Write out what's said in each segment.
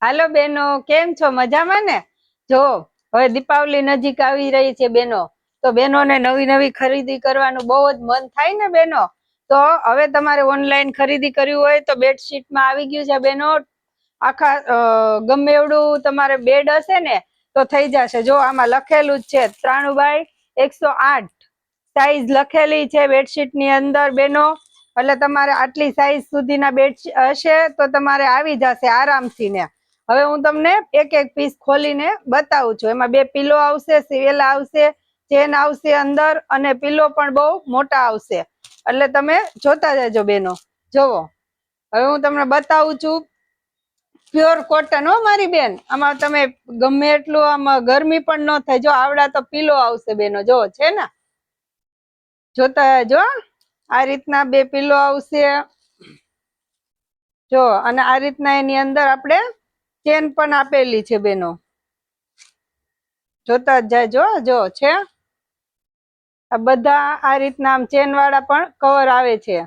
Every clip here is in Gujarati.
હાલો બેનો, કેમ છો? મજામાં ને? જો હવે દીપાવલી નજીક આવી રહી છે બેનો, તો બેનોને નવી નવી ખરીદી કરવાનું બહુ જ મન થાય ને બેનો. તો હવે તમારે ઓનલાઈન ખરીદી કરવી હોય તો બેડશીટમાં આવી ગયું છે બેનો. આખા ગમે એવડું તમારે બેડ હશે ને તો થઈ જશે. જો આમાં લખેલું જ છે 3x108 સાઈઝ લખેલી છે બેડશીટ ની અંદર બેનો. એટલે તમારે આટલી સાઈઝ સુધીના બેડ હશે તો તમારે આવી જશે આરામથી ને. હવે હું તમને એક એક પીસ ખોલીને બતાવું છું. એમાં બે પીલો આવશે, સિવેલા આવશે, ચેન આવશે અંદર, અને પીલો પણ બહુ મોટા આવશે. એટલે તમે જોતા જજો બેનો. જોવો હવે હું તમને બતાવું છું. પ્યોર કોટન હો મારી બેન. આમાં તમે ગમે એટલું આમાં ગરમી પણ ન થાય. જો આવડા તો પીલો આવશે બેનો, જો છે ને, જોતા જો આ રીતના બે પીલો આવશે જો. અને આ રીતના એની અંદર આપણે ચેન પણ આપેલી છે બેનો, જોતા જ જાયજો. જો છે આ બધા આ રીતના આમ ચેન વાળા પણ કવર આવે છે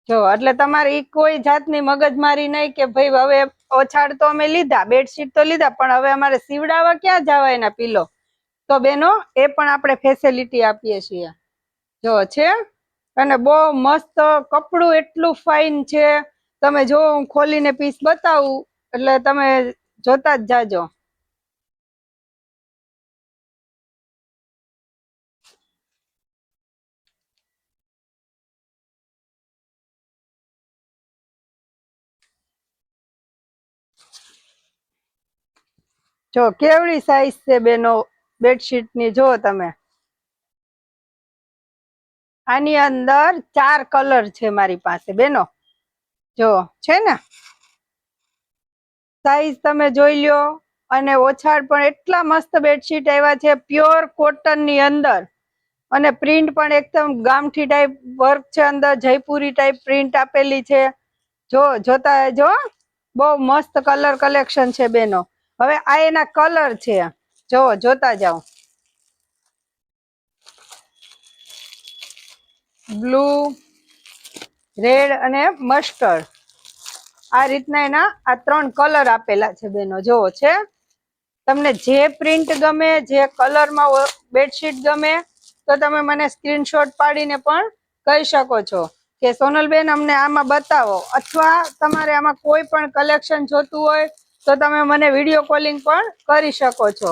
જો. એટલે તમારે ઈ કોઈ જાતની મગજમારી નહીં કે ભાઈ હવે ઓછાડ તો અમે લીધા, બેડશીટ તો લીધા, પણ હવે અમારે સીવડાવવા ક્યાં જવા એના પીલો. તો બેનો એ પણ આપણે ફેસિલિટી આપીએ છીએ જો છે. અને બહુ મસ્ત કપડું, એટલું ફાઇન છે. તમે જો હું ખોલીને પીસ બતાવું એટલે તમે જોતા જ જાજો. જો કેવડી સાઈઝ છે બેનો બેડશીટ ની, જો તમે. આની અંદર 4 કલર છે મારી પાસે બેનો, જો છે ને. સાઈઝ તમે જોઈ લ્યો. અને ઓછાડ પણ એટલા મસ્ત બેડશીટ આવ્યા છે પ્યોર કોટન ની અંદર. અને પ્રિન્ટ પણ એકદમ ગામઠી ટાઈપ વર્ક છે અંદર, જયપુરી ટાઈપ પ્રિન્ટ આપેલી છે જો. જોતા જો બહુ મસ્ત કલર કલેક્શન છે બેનો. હવે આ એના કલર છે જો, જોતા જાઓ. બ્લુ, રેડ અને મસ્ટર્ડ, આ રીતના એના આ 3 કલર આપેલા છે બેનો, જોવો છે. તમને જે પ્રિન્ટ ગમે, જે કલરમાં બેડશીટ ગમે, તો તમે મને સ્ક્રીનશોટ પાડીને પણ કહી શકો છો કે સોનલબેન અમને આમાં બતાવો. અથવા તમારે આમાં કોઈ પણ કલેક્શન જોતું હોય તો તમે મને વિડીયો કોલિંગ પણ કરી શકો છો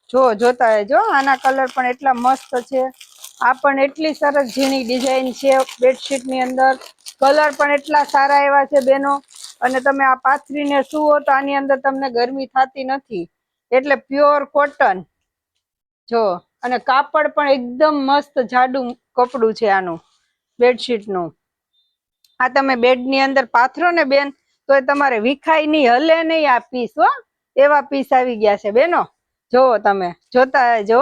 જો. જોતા જો આના કલર પણ એટલા મસ્ત છે. આ પણ એટલી સરસ ઝીણી ડિઝાઇન છે બેડશીટ ની અંદર. કલર પણ એટલા સારા એવા છે બેનો. અને તમે આ પાથરીને સુવો તો આની અંદર તમને ગરમી થતી નથી. એટલે પ્યોર કોટન જો. અને કાપડ પણ એકદમ મસ્ત જાડું કપડું છે આનું બેડશીટ નું. આ તમે બેડ ની અંદર પાથરો ને બેન તો એ તમારે વિખાય નહીં, હલે નહીં આ પીસ હો. એવા પીસ આવી ગયા છે બેનો, જોવો તમે. જોતા જો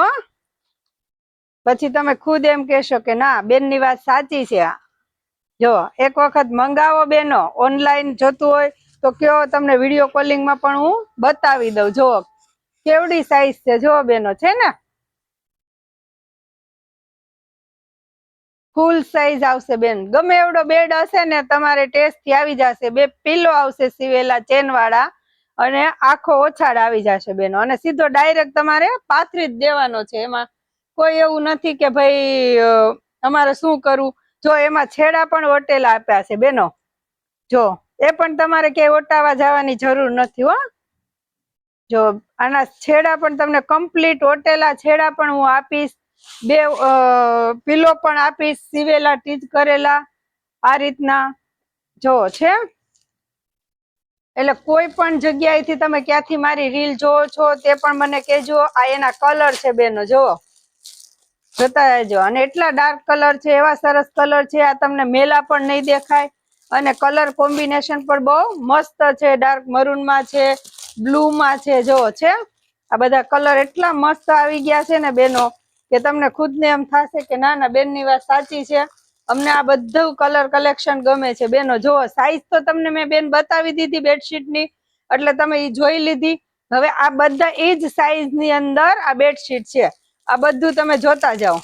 પછી તમે ખુદ એમ કહેશો કે ના બેન ની વાત સાચી છે. જો એક વખત મંગાવો બેનો. ઓનલાઈન જોતું હોય તો કયો, તમને વિડીયો કોલિંગમાં પણ હું બતાવી દઉં. જો કેવડી સાઈઝ છે જો બેનો, છે ને. ફૂલ સાઈઝ આવશે બેન. ગમે એવડો બેડ હશે ને તમારે ટેસ્ટ થી આવી જશે. બે પીલો આવશે સિવેલા ચેન વાળા, અને આખો ઓછાડ આવી જશે બેનો. અને સીધો ડાયરેક્ટ તમારે પાથરી જ દેવાનો છે. એમાં કોઈ એવું નથી કે ભાઈ અમારે શું કરવું. જો એમાં છેડા પણ ઓટેલા આપ્યા છે બેનો, જો. એ પણ તમારે ક્યાંય ઓટાવા જવાની જરૂર નથી હો. જો આના છેડા પણ તમને કમ્પ્લીટ ઓટેલા છેડા પણ હું આપીશ. બે પીલો પણ આપીશ, સિવેલા ટીચ કરેલા આ રીતના જો છે. એટલે કોઈ પણ જગ્યાએથી તમે ક્યાંથી મારી રીલ જોવો છો તે પણ મને કહેજો. આ એના કલર છે બેનો, જોવો. જોતા રહેજો. અને એટલા ડાર્ક કલર છે, એવા સરસ કલર છે. આ તમને મેલા પણ નહીં દેખાય. અને કલર કોમ્બિનેશન પણ બહુ મસ્ત છે. ડાર્ક મરૂન માં છે, બ્લુ માં છે, જો છે. આ બધા કલર એટલા મસ્ત આવી ગયા છે ને બેનો કે તમને ખુદ ને એમ થશે કે ના ના બેન ની વાત સાચી છે. અમને આ બધું કલર કલેક્શન ગમે છે બેનો. જો સાઈઝ તો તમને મેં બેન બતાવી દીધી બેડશીટ ની, એટલે તમે એ જોઈ લીધી. હવે આ બધા એ જ સાઈઝ ની અંદર આ બેડશીટ છે. આ બધું તમે જોતા જાઓ.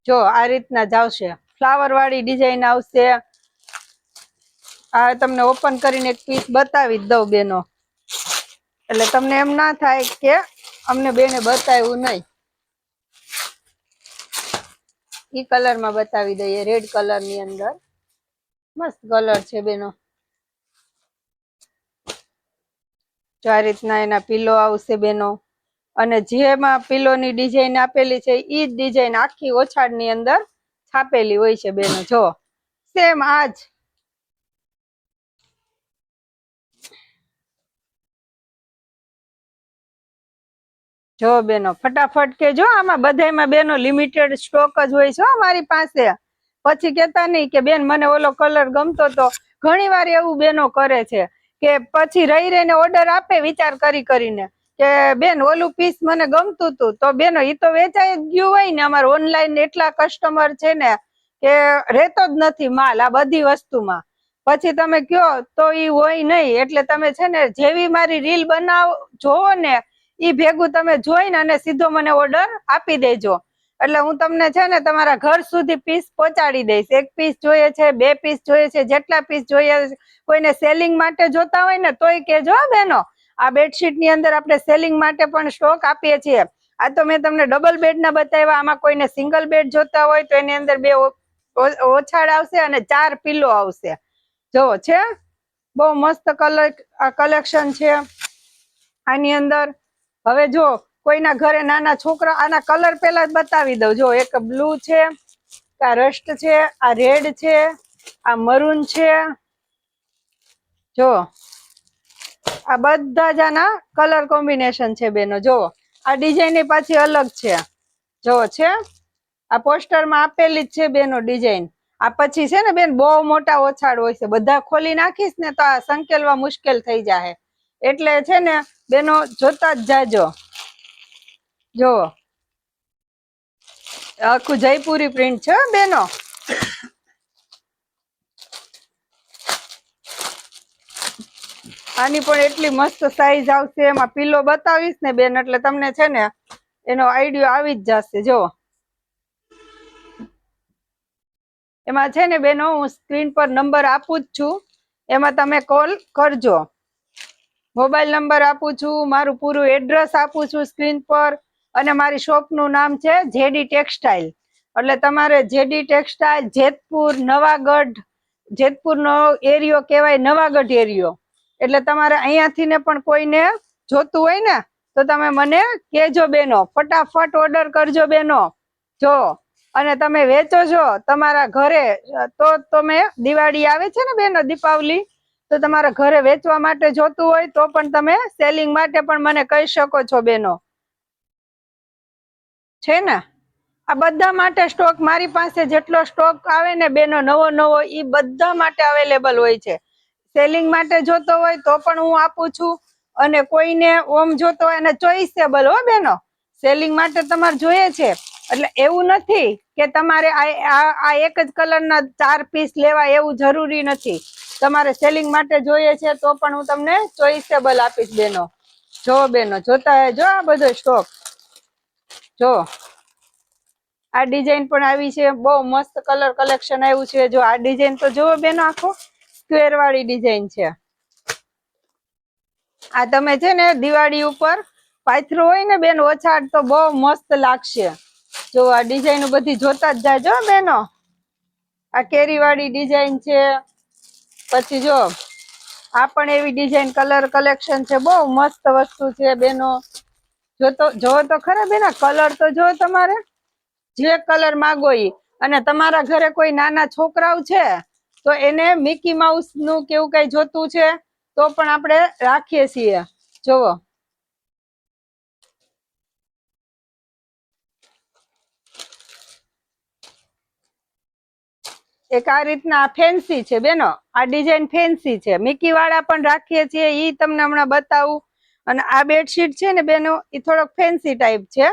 જો આ રીતના જ આવશે. ફ્લાવર વાળી ડિઝાઇન આવશે. આ તમને ઓપન કરીને એક પીસ બતાવી જ દઉં બેનો, એટલે તમને એમ ના થાય કે અમને બેને બતાવ્યું નહીં. ઈ કલર માં બતાવી દઈએ, રેડ કલર ની અંદર મસ્ત કલર છે બેનો. જો આ રીતના એના પીલો આવશે બેનો, અને જેમાં પીલોની ડિઝાઇન આપેલી છે ઈ જ ડિઝાઇન આખી ઓછાડ ની અંદર છાપેલી હોય છે બેનો. જો સેમ આજ જો બેનો ફટાફટ કેજો, આમાં બધામાં બેનો લિમિટેડ સ્ટોક જ હોય છે મારી પાસે. પછી કેતા નહીં કે બેન મને ઓલો કલર ગમતો તો. ઘણી વાર એવું બેનો કરે છે કે પછી રહી રહીને ઓર્ડર આપે વિચાર કરીને કે બેન ઓલું પીસ મને ગમતું હતું, તો બેનો ઈ તો વેચાઈ જ ગયું હોય ને. અમારે ઓનલાઈન એટલા કસ્ટમર છે ને કે રેતો જ નથી માલ આ બધી વસ્તુમાં. પછી તમે કયો તો ઈ હોય નહીં. એટલે તમે છે ને જેવી મારી રીલ બનાવ જોવો ને ઈ ભેગું તમે જોઈને અને સીધો મને ઓર્ડર આપી દેજો. એટલે હું તમને છે ને તમારા ઘર સુધી પીસ પહોંચાડી દઈશ. એક પીસ જોઈએ છે, 2 પીસ જોઈએ છે, જેટલા પીસ જોઈએ. કોઈને સેલિંગ માટે જોતા હોય ને તોય કેજો બેનો. આ બેડશીટ ની અંદર આપણે સેલિંગ માટે પણ સ્ટોક આપીએ છીએ. આ તો મેં તમને ડબલ બેડ ના બતાવ્યા. આમાં કોઈને સિંગલ બેડ જોતા હોય તો એની અંદર 2 ઓછાડ આવશે અને 4 પીલો આવશે. જો છે બહુ મસ્ત કલેક્શન છે આની અંદર. હવે જો કોઈના ઘરે નાના છોકરા, આના કલર પેલા જ બતાવી દઉં. જો એક બ્લુ છે, આ રસ્ટ છે, આ રેડ છે, આ મરૂન છે. જો આ બધા જ આના કલર કોમ્બિનેશન છે બેનો. જો આ ડિઝાઇન પાછી અલગ છે. જો છે આ પોસ્ટરમાં આપેલી જ છે બેનો ડિઝાઇન. આ પછી છે ને બેન બહુ મોટા ઓછાડ હોય છે, બધા ખોલી નાખીશ ને તો આ સંકેલવા મુશ્કેલ થઈ જાય. એટલે છે ને બેનો જોતા જ જાજો. જો આખું જયપુરી પ્રિન્ટ છે બેનો. આની પણ એટલી મસ્ત સાઈઝ આવશે. એમાં પીલો બતાવીશ ને બેન એટલે તમને છે ને એનો આઈડિયો આવી જ જશે. જો એમાં છે ને બેનો હું સ્ક્રીન પર નંબર આપું જ છું, એમાં તમે કોલ કરજો. મોબાઈલ નંબર આપું છું, મારું પૂરું એડ્રેસ આપું છું સ્ક્રીન પર, અને મારી શોપનું નામ છે જેડી ટેક્સટાઇલ. એટલે તમારે જેડી ટેક્સટાઇલ જેતપુર નવાગઢ, જેતપુરનો એરિયો કહેવાય નવાગઢ એરિયો. એટલે તમારે અહીંયાથી ને પણ કોઈને જોતું હોય ને તો તમે મને કહેજો બેનો, ફટાફટ ઓર્ડર કરજો બેનો. જો અને તમે વેચો છો તમારા ઘરે, તો તમે દિવાળી આવે છે ને બેનો, દીપાવલી, તો તમારા ઘરે વેચવા માટે જોતું હોય તો પણ તમે સેલિંગ માટે પણ મને કહી શકો છો બેનો. છે ને આ બધા માટે સ્ટોક મારી પાસે જેટલો સ્ટોક આવે ને બેનો નવો નવો, ઈ બધા માટે અવેલેબલ હોય છે. સેલિંગ માટે જોતો હોય તો પણ હું આપું છું, અને કોઈને ઓમ જોતો હોય અને ચોઈસેબલ હો બેનો. સેલિંગ માટે તમારે જોઈએ છે એટલે એવું નથી કે તમારે આ એક જ કલરના 4 પીસ લેવા, એવું જરૂરી નથી. તમારે સેલિંગ માટે જોઈએ છે તો પણ હું તમને ચોઈસેબલ આપીશ બેનો. જો બેનો જોતા જો આ બધો સ્ટોક. જો આ ડિઝાઇન પણ આવી છે, બહુ મસ્ત કલર કલેક્શન આવ્યું છે. જો આ ડિઝાઇન તો જુઓ બેનો, આખો સ્ક્વેર વાળી ડિઝાઇન છે. આ તમે છે ને દિવાળી ઉપર પાથરો હોય ને બેન ઓછાડ તો બહુ મસ્ત લાગશે. જો આ ડિઝાઇન બધી જોતા જ જાજો બેનો. આ કેરી વાળી ડિઝાઇન છે. પછી જો આ પણ એવી ડિઝાઇન કલર કલેક્શન છે, બહુ મસ્ત વસ્તુ છે બેનો. જો તો ખરા બેના, કલર તો જો તમારે જે કલર માગો ઈ. અને તમારા ઘરે કોઈ નાના છોકરાઓ છે તો એને મિકી માઉસ નું કેવું કઈ જોતું છે તો પણ આપણે રાખીએ છીએ. જોવો એક આ રીતના ફેન્સી છે બેનો. આ ડિઝાઇન ફેન્સી છે, મિકી વાળા પણ રાખીએ છીએ, ઈ તમને હમણાં બતાવું. અને આ બેડશીટ છે ને બેનો, ઈ થોડોક ફેન્સી ટાઈપ છે,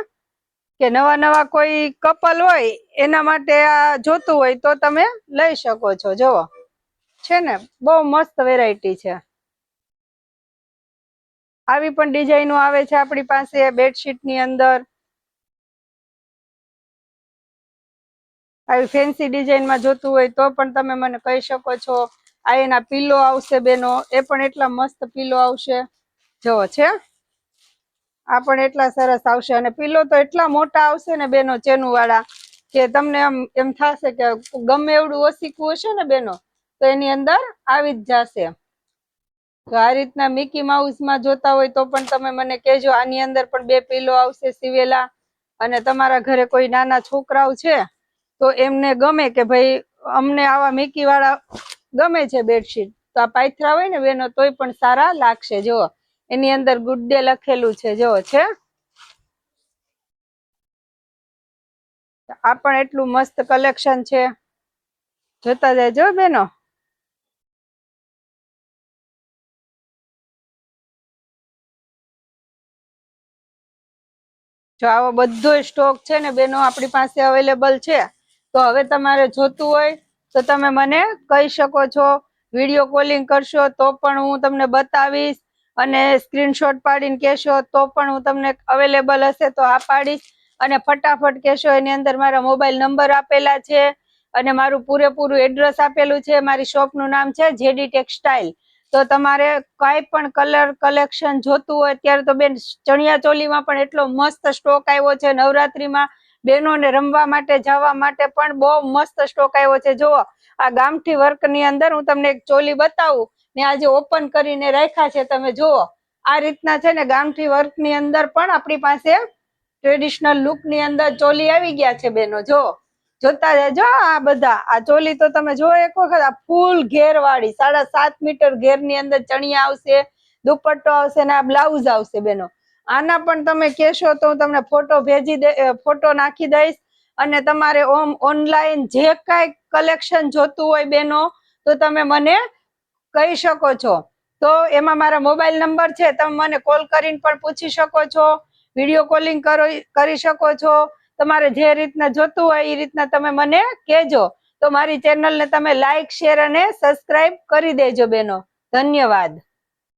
કે નવા નવા કોઈ કપલ હોય એના માટે આ જોતું હોય તો તમે લઈ શકો છો. જોવો છે ને બહુ મસ્ત વેરાયટી છે. આવી પણ ડિઝાઇનો આવે છે આપણી પાસે બેડશીટ ની અંદર. આવી ફેન્સી ડિઝાઇનમાં જોતું હોય તો પણ તમે મને કહી શકો છો. આ એના પીલો આવશે બેનો, એ પણ એટલા મસ્ત પીલો આવશે, જો છે આ પણ એટલા સરસ આવશે. અને પીલો તો એટલા મોટા આવશે ને બેનો ચેનું વાળા, કે તમને એમ થશે કે ગમે એવડું ઓસીકું હશે ને બેનો તો એની અંદર આવી જ જશે. તો આ રીતના મિકી માઉસ માં જોતા હોય તો પણ તમે મને કહેજો. આની અંદર પણ 2 પીલો આવશે સીવેલા. અને તમારા ઘરે કોઈ નાના છોકરાઓ છે તો એમને ગમે કે ભાઈ અમને આવા મિકી વાળા ગમે છે બેડશીટ, તો આ પાયથરા હોય ને બેનો તોય પણ સારા લાગશે. જો એની અંદર ગુડ ડે લખેલું છે, જો છે આ પણ એટલું મસ્ત કલેક્શન છે, જોતા જજો બેનો. જો આવો બધો સ્ટોક છે ને બેનો આપણી પાસે અવેલેબલ છે. તો હવે તમારે જોતું હોય તો તમે મને કહી શકો છો, વિડીયો કોલિંગ કરશો તો પણ હું તમને બતાવીશ, અને સ્ક્રીનશોટ પાડીને કહેશો તો પણ હું તમને અવેલેબલ હશે તો આ પાડીશ. અને ફટાફટ કહેશો, એની અંદર મારા મોબાઈલ નંબર આપેલા છે અને મારું પૂરેપૂરું એડ્રેસ આપેલું છે. મારી શોપનું નામ છે જેડી ટેક્સટાઇલ. તો તમારે કાંઈ પણ કલર કલેક્શન જોતું હોય, અત્યારે તો બેન ચણિયા ચોલીમાં પણ એટલો મસ્ત સ્ટોક આવ્યો છે. નવરાત્રીમાં બહેનોને રમવા માટે જવા માટે પણ બહુ મસ્ત સ્ટોક આવ્યો છે. જુઓ આ ગામઠી વર્કની અંદર હું તમને એક ચોલી બતાવું ને આજે ઓપન કરીને રાખ્યા છે. તમે જુઓ આ રીતના છે ને ગામઠી વર્કની અંદર પણ આપણી પાસે ટ્રેડિશનલ લુકની અંદર ચોલી આવી ગયા છે બેનો. જોતા જજો આ બધા. આ ચોલી તો તમે જો એક વખત, આ ફૂલ ઘેર વાળી 7.5 મીટર ઘેર ની અંદર ચણિયા આવશે, દુપટ્ટો આવશે ને આ બ્લાઉઝ આવશે બેનો. આના પણ તમે કહેશો તો હું તમને ફોટો નાખી દઈશ. અને તમારે ઓનલાઈન જે કાંઈ કલેક્શન જોતું હોય બેનો તો તમે મને કહી શકો છો. તો એમાં મારા મોબાઈલ નંબર છે, તમે મને કોલ કરીને પણ પૂછી શકો છો, વિડીયો કોલિંગ કરી શકો છો. તમારે જે રીતના જોતું હોય એ રીતના તમે મને કહેજો. તો મારી ચેનલને તમે લાઈક, શેર અને સબસ્ક્રાઇબ કરી દેજો બેનો. ધન્યવાદ.